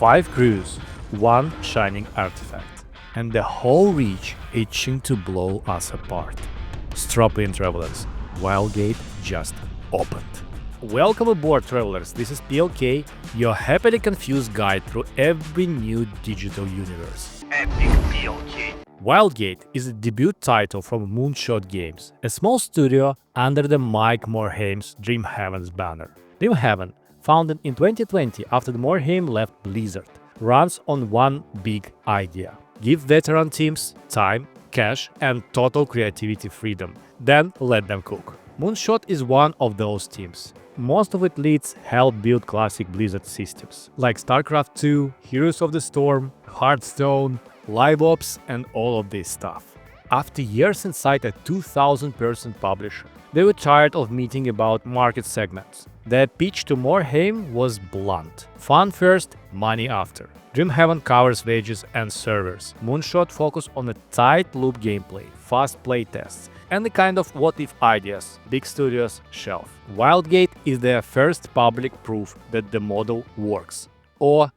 5 crews, 1 shining artifact, and the whole reach itching to blow us apart. Strap in, travelers. Wildgate just opened. Welcome aboard, travelers. This is PLK, your happily confused guide through every new digital universe. epicplk. Wildgate is a debut title from Moonshot Games, a small studio under the Mike Morhaime's Dreamhaven's banner. Dreamhaven, founded in 2020 after Morhaime left Blizzard, runs on one big idea: give veteran teams time, cash, and total creativity freedom, then let them cook. Moonshot is one of those teams. Most of its leads help build classic Blizzard systems, like StarCraft 2, Heroes of the Storm, Hearthstone, Live Ops, and all of this stuff. After years inside a 2,000-person publisher, they were tired of meeting about market segments. Their pitch to Morhaime was blunt: fun first, money after. Dreamhaven covers wages and servers. Moonshot focus on a tight loop gameplay, fast playtests, and the kind of what-if ideas big studios shelf. Wildgate is their first public proof that the model works. Or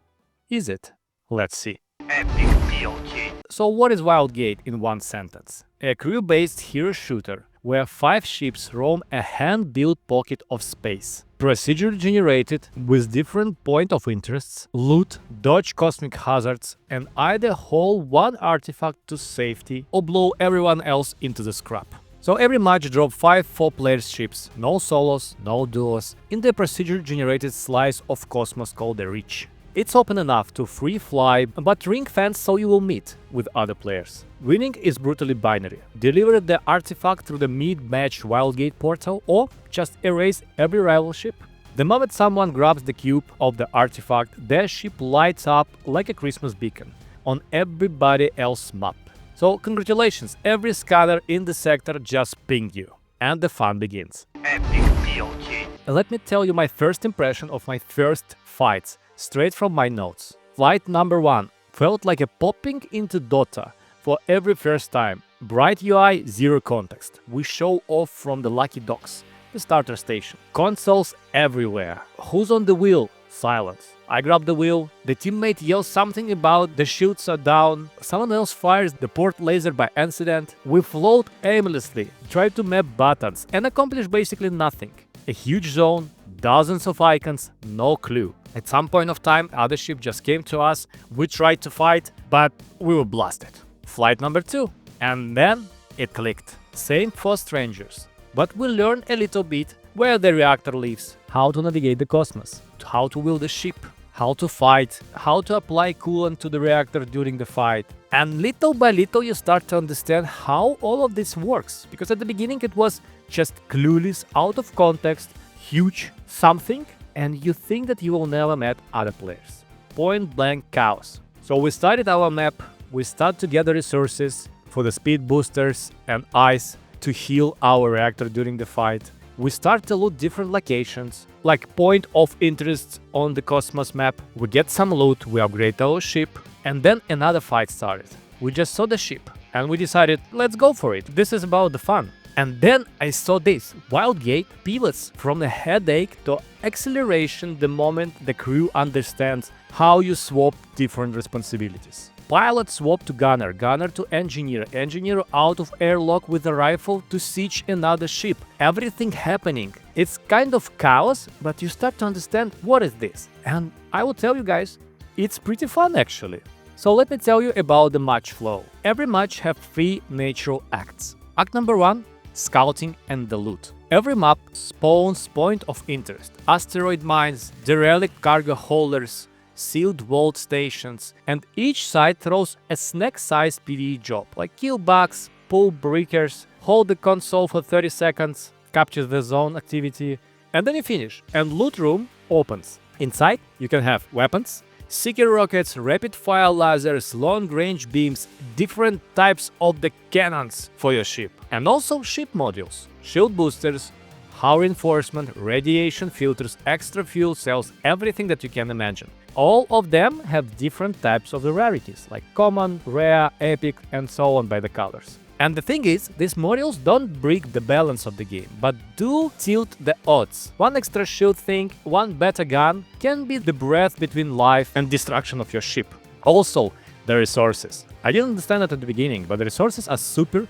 is it? Let's see. epicplk. So what is Wildgate in one sentence? A crew-based hero shooter where 5 ships roam a hand-built pocket of space. Procedurally generated with different point of interests, loot, dodge cosmic hazards, and either haul one artifact to safety or blow everyone else into the scrap. So every match drop 5 4-player ships, no solos, no duos, in the procedure generated slice of cosmos called the Reach. It's open enough to free fly, but ring fence so you will meet with other players. Winning is brutally binary. Deliver the artifact through the mid-match Wildgate portal or just erase every rival ship. The moment someone grabs the cube of the artifact, their ship lights up like a Christmas beacon on everybody else's map. So congratulations, every scanner in the sector just pinged you. And the fun begins. epicplk. Let me tell you my first impression of my first fights, straight from my notes. Fight number 1 felt like a popping into Dota for every first time. Bright UI, zero context. We show off from the lucky docks, the starter station. Consoles everywhere. Who's on the wheel? Silence. I grab the wheel, the teammate yells something about the shields are down, someone else fires the port laser by accident. We float aimlessly, try to map buttons, and accomplish basically nothing. A huge zone, dozens of icons, no clue. At some point of time, other ship just came to us, we tried to fight, but we were blasted. Flight number 2. And then it clicked. Same for strangers. But we learned a little bit where the reactor lives, how to navigate the cosmos, how to wield the ship, how to fight, how to apply coolant to the reactor during the fight. And little by little you start to understand how all of this works. Because at the beginning it was just clueless, out of context, huge something, and you think that you will never meet other players. Point blank chaos. So we started our map, we start to gather resources for the speed boosters and ice to heal our reactor during the fight. We start to loot different locations, like point of interest on the cosmos map. We get some loot, we upgrade our ship, and then another fight started. We just saw the ship, and we decided, let's go for it. This is about the fun. And then I saw this. Wildgate pivots from a headache to acceleration the moment the crew understands how you swap different responsibilities. Pilot swap to gunner, gunner to engineer, engineer out of airlock with a rifle to siege another ship. Everything happening. It's kind of chaos, but you start to understand what is this. And I will tell you guys, it's pretty fun actually. So let me tell you about the match flow. Every match have 3 natural acts. Act number 1, scouting and the loot. Every map spawns point of interest. Asteroid mines, derelict cargo holders, sealed vault stations, and each side throws a snack-sized PvE job, like kill bugs, pull breakers, hold the console for 30 seconds, capture the zone activity, and then you finish, and loot room opens. Inside, you can have weapons, seeker rockets, rapid-fire lasers, long-range beams, different types of the cannons for your ship, and also ship modules, shield boosters, hull reinforcement, radiation filters, extra fuel cells, everything that you can imagine. All of them have different types of the rarities, like common, rare, epic, and so on by the colors. And the thing is, these modules don't break the balance of the game, but do tilt the odds. One extra shoot thing, one better gun can be the breath between life and destruction of your ship. Also, the resources. I didn't understand it at the beginning, but the resources are super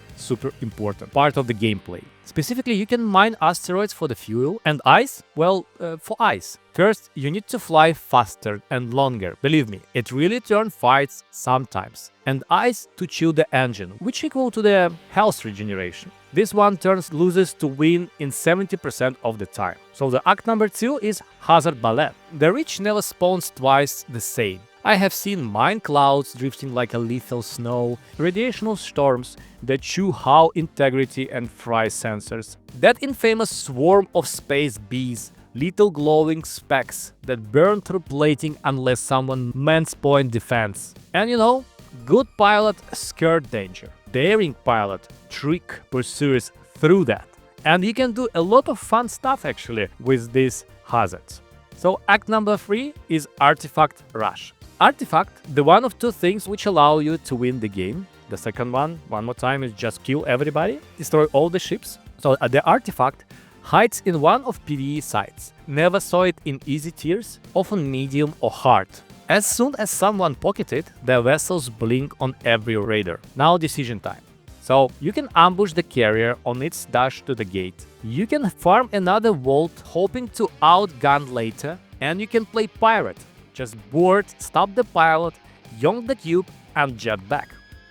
important part of the gameplay. Specifically, you can mine asteroids for the fuel and ice, well, for ice. First, you need to fly faster and longer. Believe me, it really turns fights sometimes. And ice to chill the engine, which equal to the health regeneration. This one turns losers to win in 70% of the time. So the act number 2 is Hazard Ballet. The rich never spawns twice the same. I have seen mine clouds drifting like a lethal snow, radiational storms that chew how integrity and fry sensors, that infamous swarm of space bees, little glowing specks that burn through plating unless someone mans point defense. And you know, good pilot skirt danger, daring pilot trick pursuers through that. And you can do a lot of fun stuff actually with these hazards. So act number 3 is Artifact Rush. Artifact, the one of two things which allow you to win the game. The second one more time, is just kill everybody, destroy all the ships. So the artifact hides in one of PvE sites. Never saw it in easy tiers, often medium or hard. As soon as someone pocket it, their vessels blink on every raider. Now decision time. So you can ambush the carrier on its dash to the gate. You can farm another vault hoping to outgun later, and you can play pirate. Just board, stop the pilot, yonk the cube, and jet back.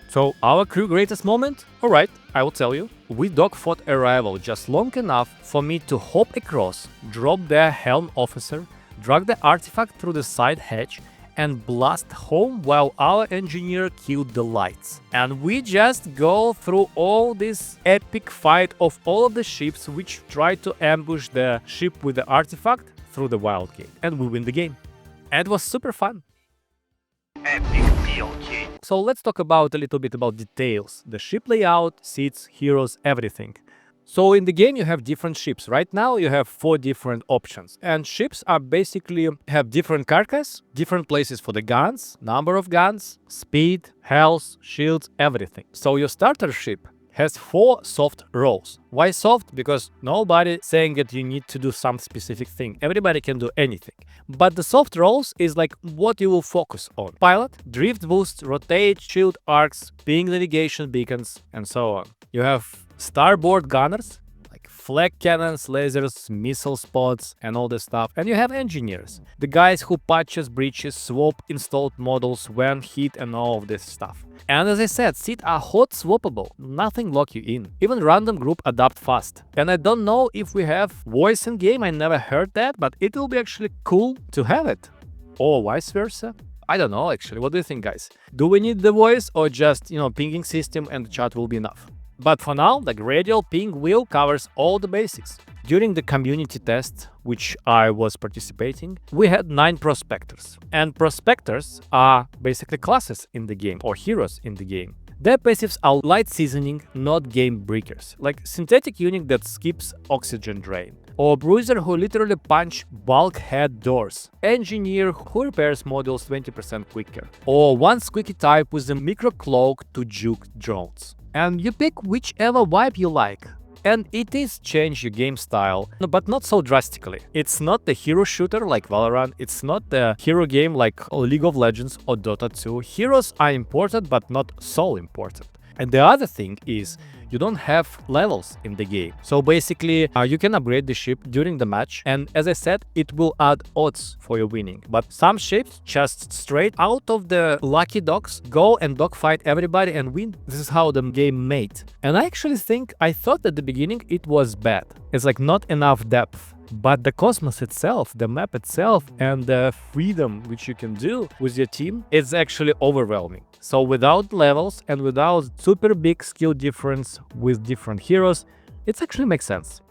So our crew greatest moment? Alright, I will tell you. We dogfought a rival just long enough for me to hop across, drop their helm officer, drag the artifact through the side hatch, and blast home while our engineer killed the lights. And we just go through all this epic fight of all of the ships which try to ambush the ship with the artifact through the Wildgate. And we win the game. And it was super fun. Epicplk. So let's talk about a little bit about details. The ship layout, seats, heroes, everything. So in the game you have different ships. Right now you have 4 different options. And ships are basically have different carcass, different places for the guns, number of guns, speed, health, shields, everything. So your starter ship has 4 soft roles. Why soft? Because nobody saying that you need to do some specific thing. Everybody can do anything. But the soft roles is like what you will focus on. Pilot, drift boost, rotate, shield arcs, ping navigation beacons, and so on. You have starboard gunners, like flag cannons, lasers, missile spots, and all this stuff. And you have engineers, the guys who patches breaches, swap installed models when hit, and all of this stuff. And as I said, seats are hot swappable, nothing lock you in. Even random group adapt fast. And I don't know if we have voice in game, I never heard that, but it will be actually cool to have it. Or vice versa. I don't know actually, what do you think guys? Do we need the voice or just, pinging system and the chat will be enough? But for now, the radial ping wheel covers all the basics. During the community test, which I was participating, we had 9 prospectors. And prospectors are basically classes in the game, or heroes in the game. Their passives are light seasoning, not game breakers, like synthetic unit that skips oxygen drain, or bruiser who literally punch bulkhead doors, engineer who repairs modules 20% quicker, or one squeaky type with a micro cloak to juke drones. And you pick whichever vibe you like. And it is change your game style, but not so drastically. It's not the hero shooter like Valorant, it's not the hero game like League of Legends or Dota 2. Heroes are important, but not so important. And the other thing is, you don't have levels in the game. So basically, you can upgrade the ship during the match, and as I said, it will add odds for your winning. But some ships just straight out of the lucky dogs go and dogfight everybody and win. This is how the game made. And I actually I thought at the beginning it was bad. It's like not enough depth. But the cosmos itself, the map itself, and the freedom which you can do with your team is actually overwhelming. So without levels and without super big skill difference with different heroes, it actually makes sense.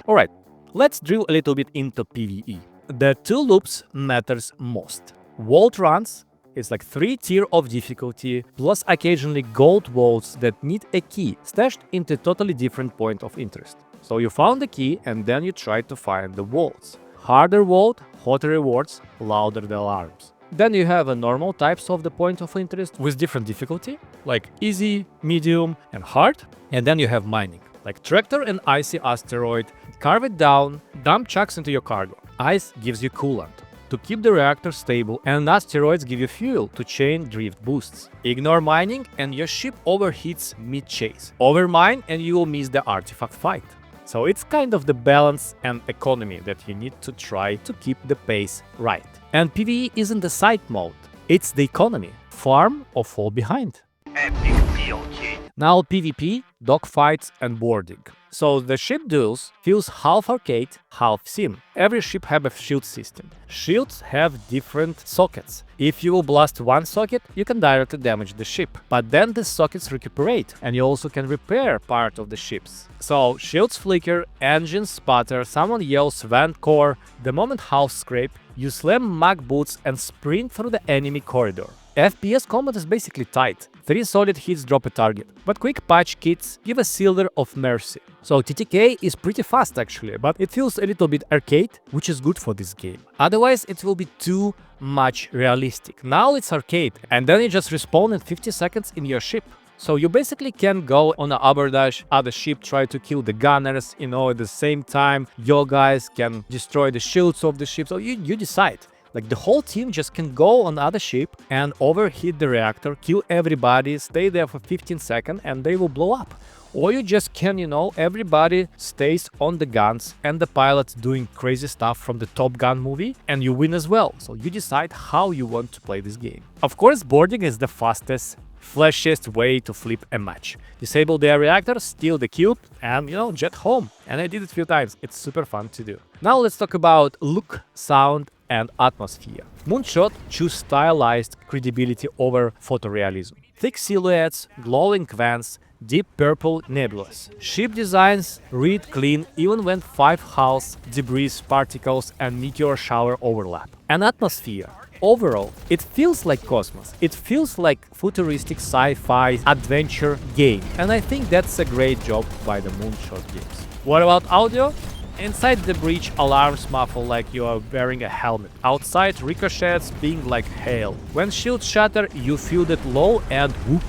Alright, let's drill a little bit into PvE. The 2 loops matters most. Vault runs is like 3 tier of difficulty, plus occasionally gold vaults that need a key stashed into totally different point of interest. So you found the key and then you try to find the vaults. Harder vault, hotter rewards, louder the alarms. Then you have a normal types of the point of interest with different difficulty. like easy, medium, and hard. And then you have mining, like tractor and icy asteroid. Carve it down, dump chucks into your cargo. Ice gives you coolant to keep the reactor stable, and asteroids give you fuel to chain drift boosts. Ignore mining and your ship overheats mid-chase. Overmine and you will miss the artifact fight. So it's kind of the balance and economy that you need to try to keep the pace right. And PvE isn't the side mode, it's the economy. Farm or fall behind. Epicplk. Now PvP, dogfights and boarding. So the ship duels feels half arcade, half sim. Every ship have a shield system. Shields have different sockets. If you will blast one socket, you can directly damage the ship. But then the sockets recuperate, and you also can repair part of the ships. So shields flicker, engines sputter, someone yells vent core. The moment half scrape, you slam mag boots and sprint through the enemy corridor. FPS combat is basically tight. 3 solid hits drop a target, but quick patch kits give a silver of mercy. So TTK is pretty fast actually, but it feels a little bit arcade, which is good for this game. Otherwise it will be too much realistic. Now it's arcade, and then you just respawn in 50 seconds in your ship. So you basically can go on an abordage, other ship try to kill the gunners, at the same time your guys can destroy the shields of the ship, so you decide. Like the whole team just can go on the other ship and overheat the reactor, kill everybody, stay there for 15 seconds and they will blow up. Or you just can, everybody stays on the guns and the pilot's doing crazy stuff from the Top Gun movie and you win as well. So you decide how you want to play this game. Of course, boarding is the fastest, flashiest way to flip a match. Disable their reactor, steal the cube and, jet home. And I did it a few times. It's super fun to do. Now let's talk about look, sound and atmosphere. Moonshot choose stylized credibility over photorealism. Thick silhouettes, glowing vents, deep purple nebulas. Ship designs read clean even when 5 hulls, debris, particles and meteor shower overlap. And atmosphere. Overall, it feels like Cosmos. It feels like futuristic sci-fi adventure game. And I think that's a great job by the Moonshot games. What about audio? Inside the breach, alarms muffle like you are wearing a helmet. Outside, ricochets ping like hail. When shields shatter, you feel that low and whoop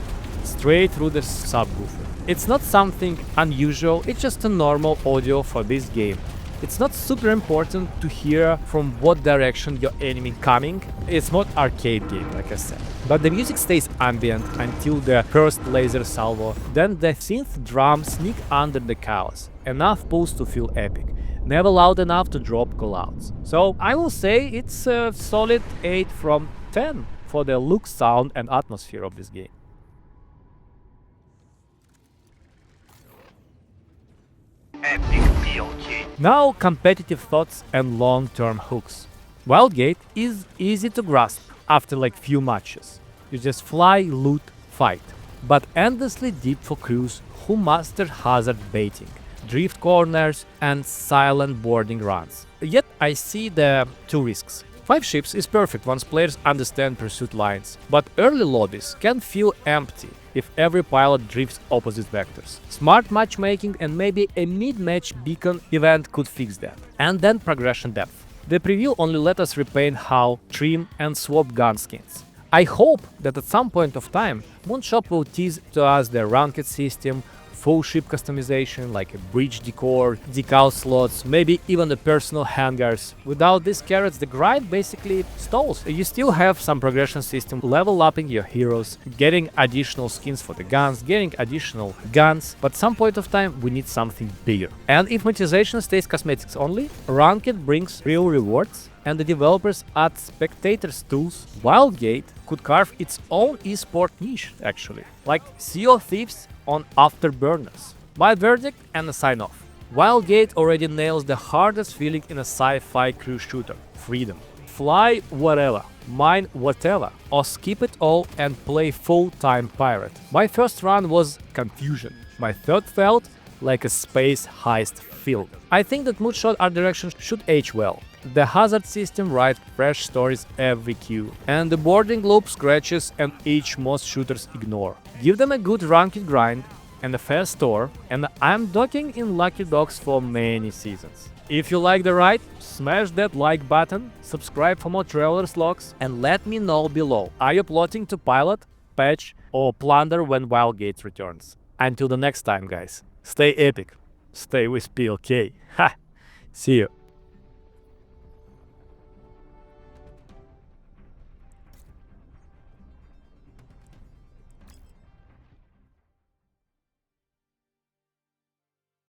straight through the subwoofer. It's not something unusual, it's just a normal audio for this game. It's not super important to hear from what direction your enemy coming. It's not arcade game, like I said. But the music stays ambient until the first laser salvo. Then the synth drums sneak under the chaos. Enough pulls to feel epic. Never loud enough to drop callouts. So I will say it's a solid 8 from 10 for the look, sound and atmosphere of this game. Epicplk. Now competitive thoughts and long-term hooks. Wildgate is easy to grasp after like few matches. You just fly, loot, fight. But endlessly deep for crews who master hazard baiting, drift corners and silent boarding runs. Yet I see the 2 risks. 5 ships is perfect once players understand pursuit lines, but early lobbies can feel empty if every pilot drifts opposite vectors. Smart matchmaking and maybe a mid-match beacon event could fix that. And then progression depth. The preview only let us repaint how, trim and swap gun skins. I hope that at some point of time, Moonshot will tease to us the ranked system, full ship customization like a bridge decor, decal slots, maybe even the personal hangars. Without these carrots, the grind basically stalls. You still have some progression system, level upping your heroes, getting additional skins for the guns, getting additional guns, but some point of time we need something bigger. And if monetization stays cosmetics only, ranked brings real rewards, and the developers add spectators tools, Wildgate could carve its own esport niche actually, like Sea of Thieves on Afterburners. My verdict and a sign-off. Wildgate already nails the hardest feeling in a sci-fi crew shooter, freedom. Fly whatever, mine whatever, or skip it all and play full-time pirate. My first run was confusion. My third felt like a space heist film. I think that Moonshot art direction should age well. The hazard system writes fresh stories every queue, and the boarding loop scratches and each most shooters ignore. Give them a good ranked grind and a fair store, and I'm docking in Lucky Dogs for many seasons. If you like the ride, smash that like button, subscribe for more travelers logs, and let me know below. Are you plotting to pilot patch or plunder when Wildgate returns. Until the next time, guys, stay epic, stay with PLK. Ha! See you.